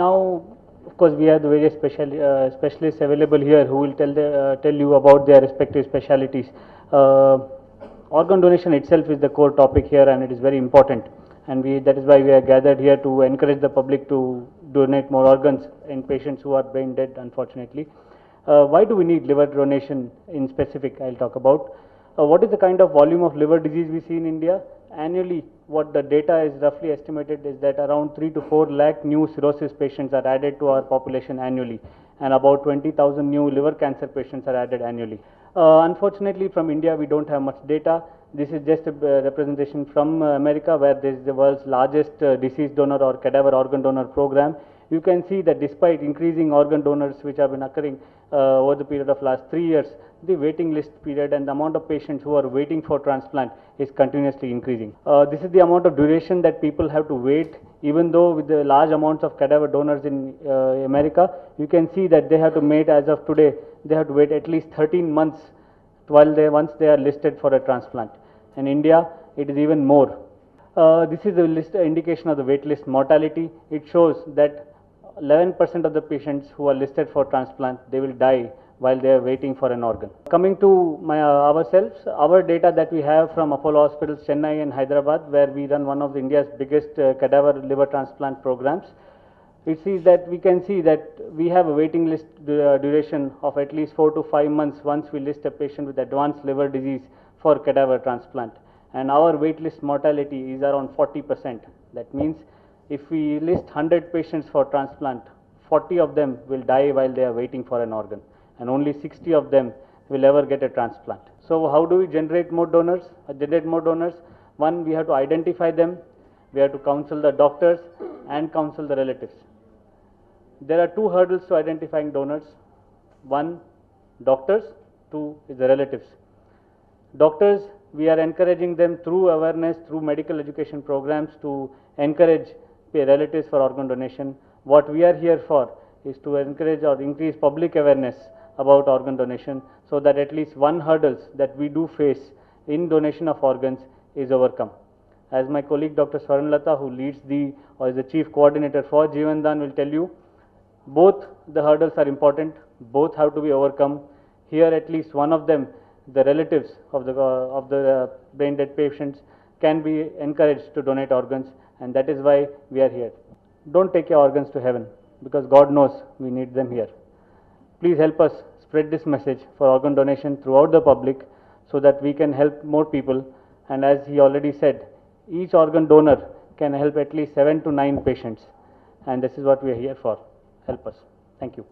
Now, of course, we have the various specialists available here who will tell you about their respective specialities. Uh, Organ donation itself is the core topic here, and it is very important. And that is why we are gathered here to encourage the public to donate more organs in patients who are brain dead, unfortunately. Why do we need liver donation in specific? I'll talk about. What is the kind of volume of liver disease we see in India? Annually, what the data is roughly estimated is that around 3 to 4 lakh new cirrhosis patients are added to our population annually, and about 20,000 new liver cancer patients are added annually. Unfortunately, from India, we don't have much data. This is just a representation from America, where this is the world's largest deceased donor or cadaver organ donor program. You can see that despite increasing organ donors which have been occurring over the period of last 3 years, the waiting list period and the amount of patients who are waiting for transplant is continuously increasing. This is the amount of duration that people have to wait, even though with the large amounts of cadaver donors in America, you can see that they have to wait, as of today, they have to wait at least 13 months once they are listed for a transplant. In India, it is even more. This is the indication of the wait list mortality. It shows that 11% of the patients who are listed for transplant, they will die while they are waiting for an organ. Coming to ourselves, our data that we have from Apollo Hospitals, Chennai and Hyderabad, where we run one of India's biggest cadaver liver transplant programs, it sees that we can see that we have a waiting list duration of at least 4 to 5 months once we list a patient with advanced liver disease for cadaver transplant. And our wait list mortality is around 40%. That means if we list 100 patients for transplant, 40 of them will die while they are waiting for an organ, and only 60 of them will ever get a transplant. So how do we generate more donors? One, we have to identify them, we have to counsel the doctors and counsel the relatives. There are 2 hurdles to identifying donors. 1, doctors. 2 is the relatives. Doctors, we are encouraging them through awareness, through medical education programs, to encourage relatives for organ donation. What we are here for is to encourage or increase public awareness about organ donation, so that at least one hurdle that we do face in donation of organs is overcome. As my colleague Dr. Swaranlata, who leads is the chief coordinator for Jeevan Daan, will tell you, both the hurdles are important, both have to be overcome. Here at least one of them, the relatives of the brain dead patients, can be encouraged to donate organs, and that is why we are here. Don't take your organs to heaven, because God knows we need them here. Please help us spread this message for organ donation throughout the public, so that we can help more people. And as he already said, each organ donor can help at least 7 to 9 patients, and this is what we are here for. Help us. Thank you.